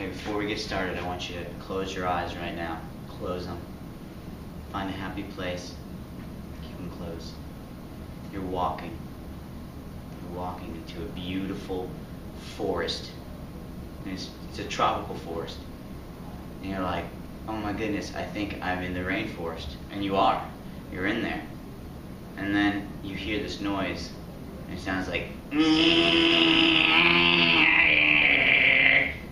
before we get started, I want you to close your eyes right now. Close them. Find a happy place. Keep them closed. You're walking. You're walking into a beautiful forest. And it's a tropical forest. And you're like, oh my goodness, I think I'm in the rainforest. And you are. You're in there. And then you hear this noise. And it sounds like...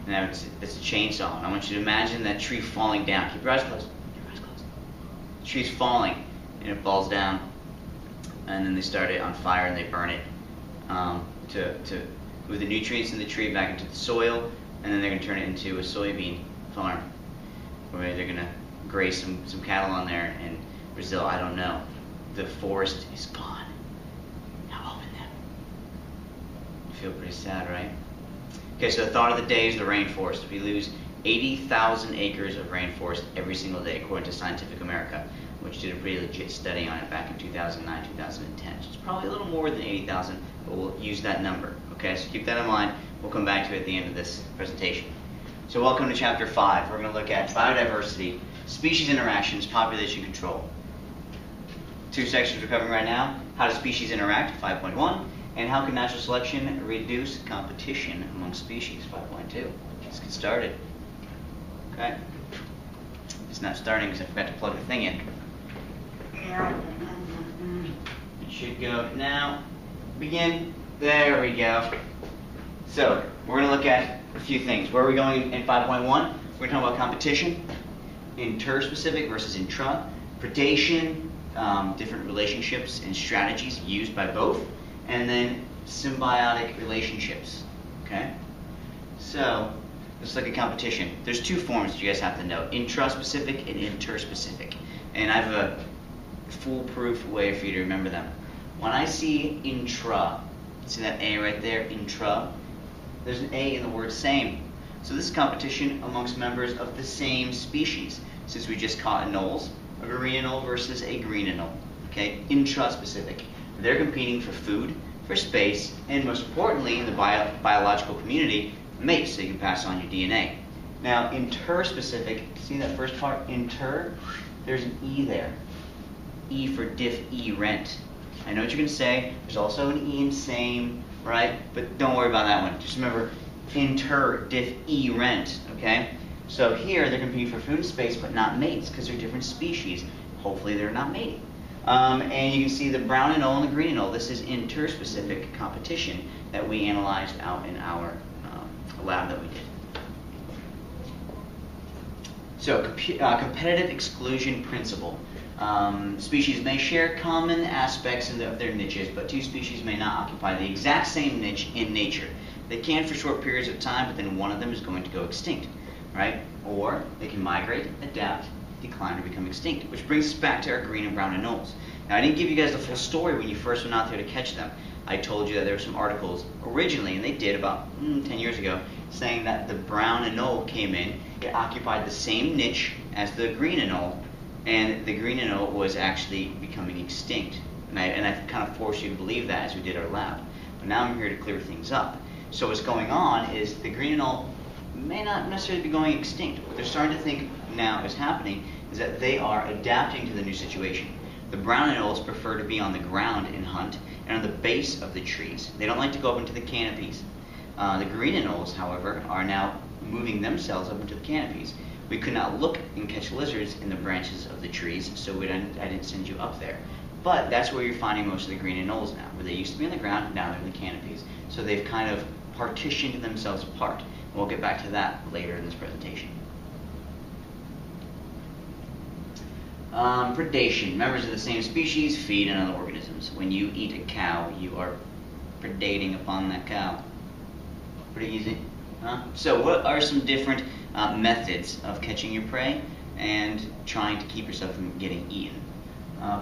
Now it's a chainsaw, and I want you to imagine that tree falling down. Keep your eyes closed. Keep your eyes closed. The tree's falling, and it falls down, and then they start it on fire and they burn it to move the nutrients in the tree back into the soil, and then they're going to turn it into a soybean farm, where they're going to graze some cattle on there in Brazil. I don't know. The forest is gone. Now open them. You feel pretty sad, right? Okay, so the thought of the day is the rainforest. We lose 80,000 acres of rainforest every single day, according to Scientific America, which did a pretty legit study on it back in 2009, 2010. So it's probably a little more than 80,000, but we'll use that number. Okay, so keep that in mind. We'll come back to it at the end of this presentation. So welcome to Chapter 5. We're going to look at biodiversity, species interactions, population control. Two sections we're covering right now: how do species interact, 5.1, and how can natural selection reduce competition among species, 5.2. Let's get started. Okay. It's not starting because I forgot to plug the thing in. It should go now. Begin. There we go. So, we're going to look at a few things. Where are we going in 5.1? We're going to talk about competition, inter-specific versus intra, predation, different relationships and strategies used by both, and then symbiotic relationships. Okay? So, let's look at competition. There's two forms that you guys have to know: intra-specific and inter-specific. And I have a foolproof way for you to remember them. When I see intra, see that A right there, intra? There's an A in the word same. So this is competition amongst members of the same species. Since we just caught anoles, a green anole versus a green anole. Okay? Intra-specific. They're competing for food, for space, and most importantly, in the biological community, mates, so you can pass on your DNA. Now, inter-specific, see that first part, inter? There's an E there. E for diff-E-rent. I know what you're going to say. There's also an E in same, right? But don't worry about that one. Just remember, inter-diff-E-rent, okay? So here, they're competing for food and space, but not mates, because they're different species. Hopefully, they're not mating. And you can see the brown anole and the green anole. This is inter-specific competition that we analyzed out in our lab that we did. So, competitive exclusion principle. Species may share common aspects of their niches, but two species may not occupy the exact same niche in nature. They can for short periods of time, but then one of them is going to go extinct, right? Or they can migrate, adapt, decline, or become extinct, which brings us back to our green and brown anoles. Now, I didn't give you guys the full story when you first went out there to catch them. I told you that there were some articles originally, and they did about 10 years ago, saying that the brown anole came in, it occupied the same niche as the green anole, and the green anole was actually becoming extinct. And I kind of forced you to believe that as we did our lab. But now I'm here to clear things up. So what's going on is the green anole may not necessarily be going extinct. What they're starting to think now is happening is that they are adapting to the new situation. The brown anoles prefer to be on the ground and hunt, and on the base of the trees. They don't like to go up into the canopies. The green anoles, however, are now moving themselves up into the canopies. We could not look and catch lizards in the branches of the trees, so I didn't send you up there. But that's where you're finding most of the green anoles now, where they used to be on the ground, now they're in the canopies. So they've kind of partitioned themselves apart. And we'll get back to that later in this presentation. Predation. Members of the same species feed on other organisms. When you eat a cow, you are predating upon that cow. Pretty easy. Huh? So what are some different methods of catching your prey and trying to keep yourself from getting eaten?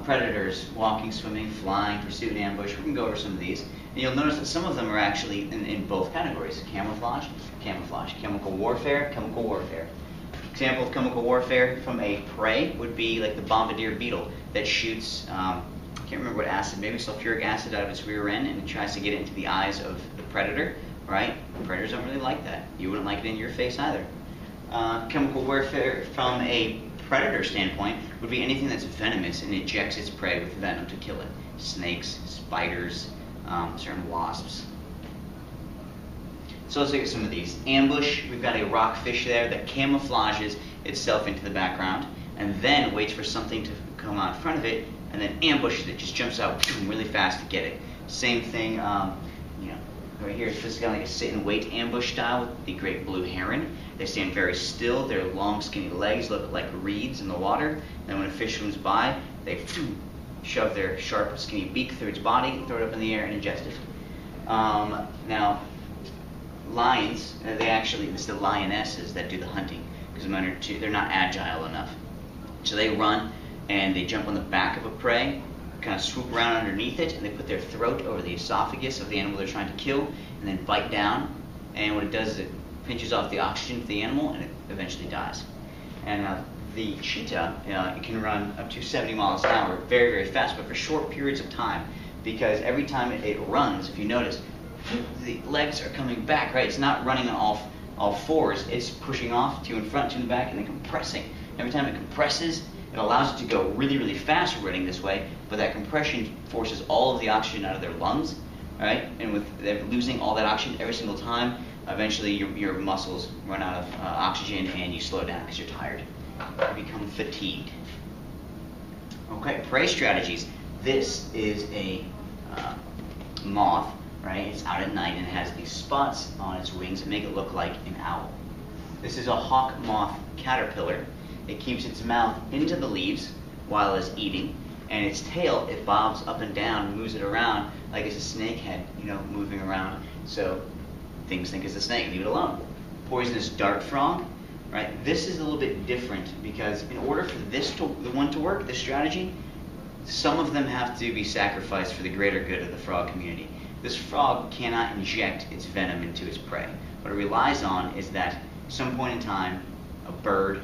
Predators, walking, swimming, flying, pursuit, and ambush. We can go over some of these. And you'll notice that some of them are actually in both categories. Camouflage, camouflage. Chemical warfare, chemical warfare. Example of chemical warfare from a prey would be like the bombardier beetle that shoots, I can't remember what acid, maybe sulfuric acid out of its rear end, and it tries to get it into the eyes of the predator, right? Predators don't really like that. You wouldn't like it in your face either. Chemical warfare from a predator standpoint would be anything that's venomous and injects its prey with venom to kill it. Snakes, spiders, certain wasps. So let's look at some of these. Ambush, we've got a rockfish there that camouflages itself into the background and then waits for something to come out in front of it and then ambushes it, just jumps out really fast to get it. Same thing, right here, this is kind of like a sit and wait ambush style with the great blue heron. They stand very still, their long skinny legs look like reeds in the water. Then when a fish swims by, they shove their sharp skinny beak through its body, throw it up in the air and ingest it. Now, lions, it's the lionesses that do the hunting because they're not agile enough. So they run and they jump on the back of a prey, kind of swoop around underneath it, and they put their throat over the esophagus of the animal they're trying to kill, and then bite down. And what it does is it pinches off the oxygen to the animal, and it eventually dies. And the cheetah, it can run up to 70 miles an hour, very, very fast, but for short periods of time, because every time it runs, if you notice, the legs are coming back, right? It's not running on all fours. It's pushing off to in front, to in the back, and then compressing. Every time it compresses, it allows it to go really, really fast running this way, but that compression forces all of the oxygen out of their lungs, right? And with them losing all that oxygen every single time, eventually your muscles run out of oxygen and you slow down because you're tired. You become fatigued. Okay, prey strategies. This is a moth, right? It's out at night and it has these spots on its wings that make it look like an owl. This is a hawk moth caterpillar. It keeps its mouth into the leaves while it's eating, and its tail, it bobs up and down, moves it around like it's a snake head, moving around. So things think it's a snake, leave it alone. Poisonous dart frog, right? This is a little bit different because in order for the one to work, this strategy, some of them have to be sacrificed for the greater good of the frog community. This frog cannot inject its venom into its prey. What it relies on is that at some point in time, a bird,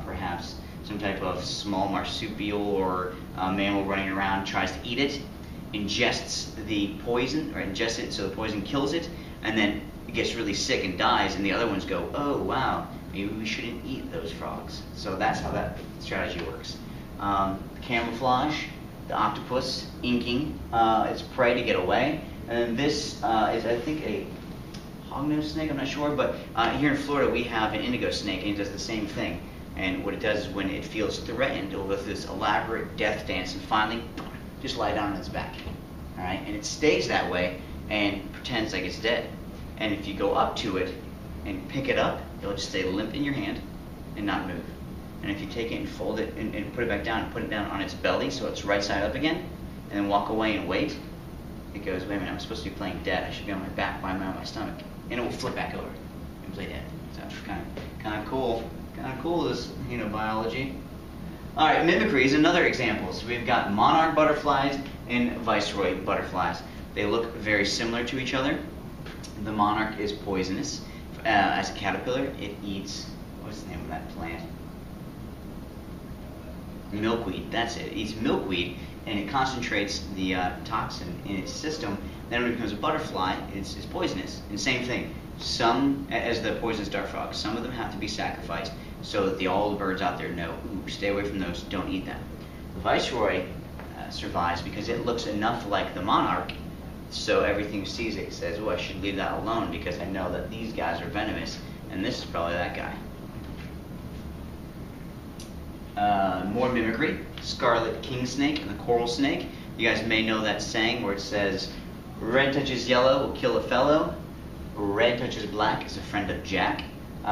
perhaps some type of small marsupial or mammal running around tries to eat it, ingests the poison, or ingests it so the poison kills it, and then it gets really sick and dies, and the other ones go, oh wow, maybe we shouldn't eat those frogs. So that's how that strategy works. Camouflage, the octopus inking its prey to get away, and this is, I think, a hognose snake, I'm not sure, but here in Florida we have an indigo snake, and it does the same thing. And what it does is when it feels threatened, it'll go through this elaborate death dance and finally just lie down on its back. All right? And it stays that way and pretends like it's dead. And if you go up to it and pick it up, it'll just stay limp in your hand and not move. And if you take it and fold it and put it back down and put it down on its belly so it's right side up again, and then walk away and wait, it goes, wait a minute, I'm supposed to be playing dead. I should be on my back. Why am I on my stomach? And it will flip back over and play dead. So it's kind of cool. Kind of cool, this biology. All right, mimicry is another example. So we've got monarch butterflies and viceroy butterflies. They look very similar to each other. The monarch is poisonous. As a caterpillar, it eats, what's the name of that plant? Milkweed, that's it. It eats milkweed, and it concentrates the toxin in its system. Then when it becomes a butterfly, it's poisonous. And same thing. Some, as the poisonous dart frog, some of them have to be sacrificed so that all the birds out there know, ooh, stay away from those, don't eat them. The viceroy survives because it looks enough like the monarch, so everything sees it says, oh, I should leave that alone because I know that these guys are venomous, and this is probably that guy. More mimicry, scarlet king snake and the coral snake. You guys may know that saying where it says, red touches yellow will kill a fellow, red touches black is a friend of Jack.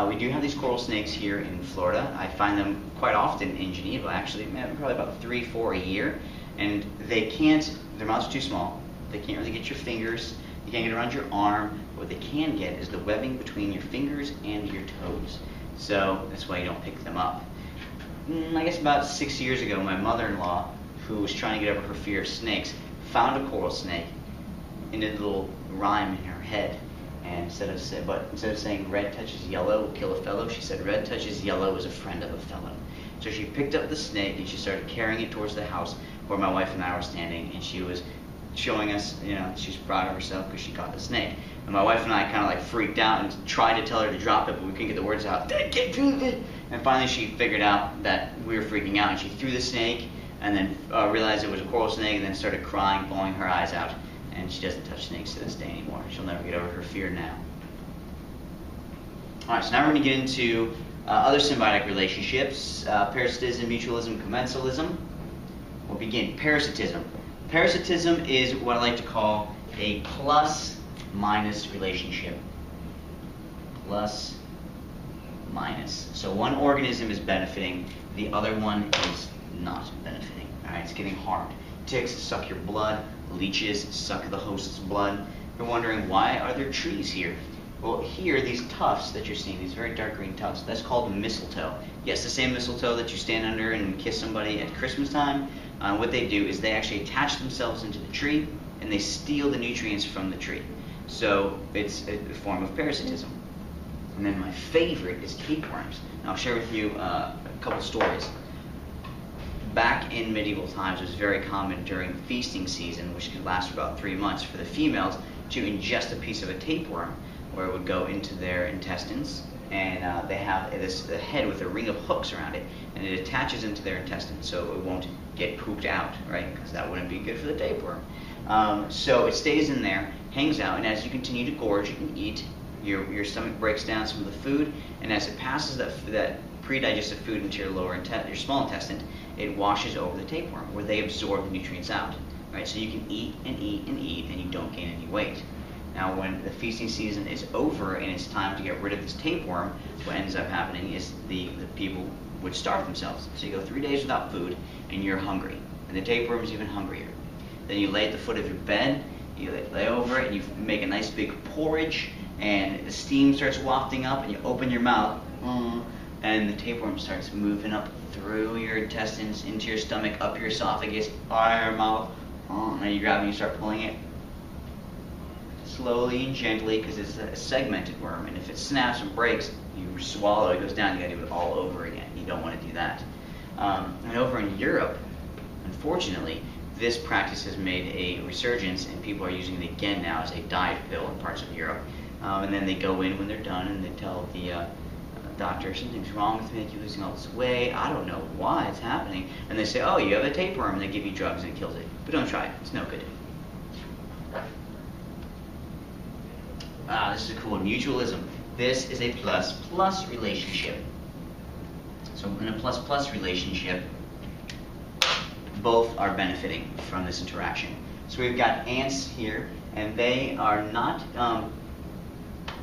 We do have these coral snakes here in Florida. I find them quite often in Geneva, actually, probably about 3-4 a year. And their mouths are too small. They can't really get your fingers. You can't get around your arm. What they can get is the webbing between your fingers and your toes. So that's why you don't pick them up. I guess about 6 years ago, my mother-in-law, who was trying to get over her fear of snakes, found a coral snake and did a little rhyme in her head. And instead of saying red touches yellow will kill a fellow, she said red touches yellow is a friend of a fellow. So she picked up the snake and she started carrying it towards the house where my wife and I were standing, and she was showing us, she's proud of herself because she caught the snake. And my wife and I kind of like freaked out and tried to tell her to drop it, but we couldn't get the words out. And finally she figured out that we were freaking out, and she threw the snake, and then realized it was a coral snake, and then started crying, bawling her eyes out. And she doesn't touch snakes to this day anymore. She'll never get over her fear now. All right, so now we're going to get into other symbiotic relationships: parasitism, mutualism, commensalism. We'll begin. Parasitism. Parasitism is what I like to call a plus-minus relationship. Plus, minus. So one organism is benefiting, the other one is not benefiting. All right, it's getting harmed. Ticks suck your blood. Leeches suck the host's blood. You're wondering, why are there trees here? Well, here, these tufts that you're seeing, these very dark green tufts, that's called mistletoe. Yes, the same mistletoe that you stand under and kiss somebody at Christmas time. What they do is they actually attach themselves into the tree, and they steal the nutrients from the tree. So it's a form of parasitism. And then my favorite is tapeworms. Now I'll share with you a couple stories. Back in medieval times, it was very common during feasting season, which could last for about 3 months, for the females to ingest a piece of a tapeworm, where it would go into their intestines, and they have a head with a ring of hooks around it, and it attaches into their intestines, so it won't get pooped out, right? Because that wouldn't be good for the tapeworm. So it stays in there, hangs out, and as you continue to gorge and eat, your stomach breaks down some of the food, and as it passes that pre-digested food into your small intestine, it washes over the tapeworm, where they absorb the nutrients out. Right? So you can eat and eat and eat, and you don't gain any weight. Now, when the feasting season is over and it's time to get rid of this tapeworm, what ends up happening is the people would starve themselves. So you go 3 days without food, and you're hungry, and the tapeworm is even hungrier. Then you lay at the foot of your bed, you lay over it, and you make a nice big porridge, and the steam starts wafting up, and you open your mouth, and the tapeworm starts moving up through your intestines, into your stomach, up your esophagus, out your mouth, and you grab it and you start pulling it slowly and gently, because it's a segmented worm, and if it snaps and breaks, you swallow, it goes down, you gotta do it all over again. You don't want to do that. And over in Europe, unfortunately, this practice has made a resurgence, and people are using it again now as a diet pill in parts of Europe. And then they go in when they're done, and they tell the doctor, something's wrong with me, I keep losing all this weight, I don't know why it's happening. And they say, oh, you have a tapeworm, and they give you drugs and it kills it. But don't try it, it's no good. This is a cool one, mutualism. This is a plus-plus relationship. So in a plus-plus relationship, both are benefiting from this interaction. So we've got ants here, and they are not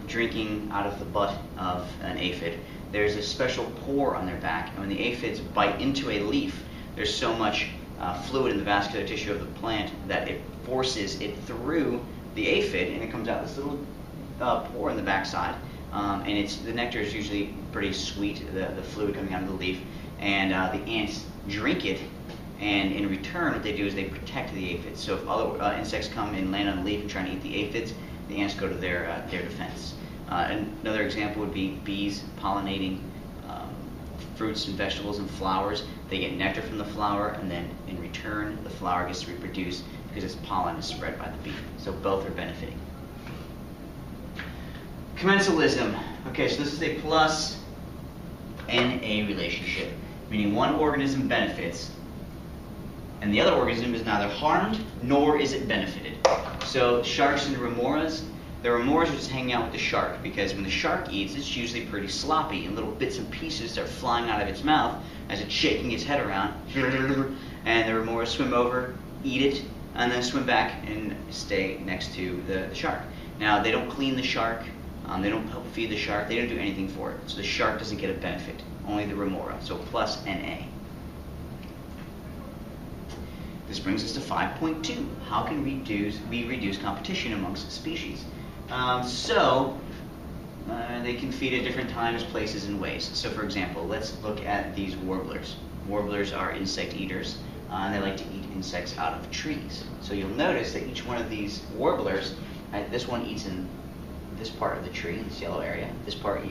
drinking out of the butt of an aphid. There's a special pore on their back, and when the aphids bite into a leaf, there's so much fluid in the vascular tissue of the plant that it forces it through the aphid, and it comes out this little pore in the backside. And the nectar is usually pretty sweet, the fluid coming out of the leaf, and the ants drink it, and in return what they do is they protect the aphids. So if other insects come and land on the leaf and try to eat the aphids, the ants go to their defense. Another example would be bees pollinating fruits and vegetables and flowers. They get nectar from the flower, and then in return the flower gets to reproduce because its pollen is spread by the bee. So both are benefiting. Commensalism. Okay, so this is a plus and a relationship, meaning one organism benefits and the other organism is neither harmed nor is it benefited. So sharks and remoras, the remoras are just hanging out with the shark, because when the shark eats, it's usually pretty sloppy, and little bits and pieces start flying out of its mouth as it's shaking its head around, and the remoras swim over, eat it, and then swim back and stay next to the shark. Now, they don't clean the shark, they don't help feed the shark, they don't do anything for it, so the shark doesn't get a benefit, only the remora, so plus and A. This brings us to 5.2. How can we reduce competition amongst species? They can feed at different times, places, and ways. So for example, let's look at these warblers. Warblers are insect eaters, and they like to eat insects out of trees. So you'll notice that each one of these warblers, this one eats in this part of the tree, this yellow area. This bird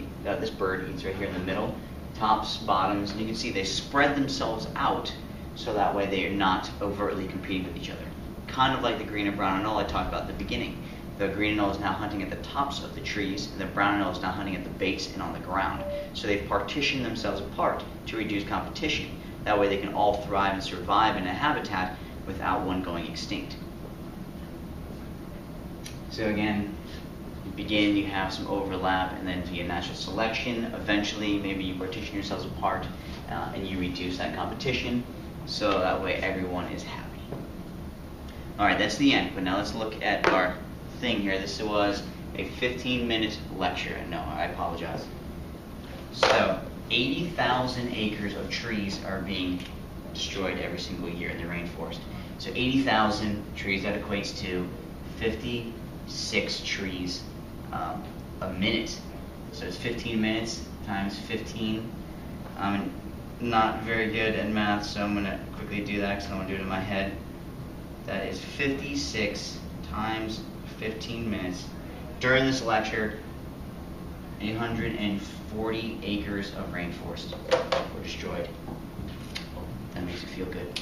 eats right here in the middle, tops, bottoms, and you can see they spread themselves out so that way they are not overtly competing with each other. kind of like the green and brown anole I talked about at the beginning. The green anole is now hunting at the tops of the trees, and the brown anole is now hunting at the base and on the ground. So they've partitioned themselves apart to reduce competition. That way they can all thrive and survive in a habitat without one going extinct. So again, you begin, you have some overlap, and then via natural selection, eventually maybe you partition yourselves apart and you reduce that competition, so that way everyone is happy. Alright, that's the end, but now let's look at our thing here. This was a 15-minute lecture. No, I apologize. So, 80,000 acres of trees are being destroyed every single year in the rainforest. So 80,000 trees, that equates to 56 trees a minute. So it's 15 minutes times 15. I'm not very good at math, so I'm going to quickly do that because I don't want to do it in my head. That is 56 times 15 minutes. During this lecture, 840 acres of rainforest were destroyed. That makes you feel good.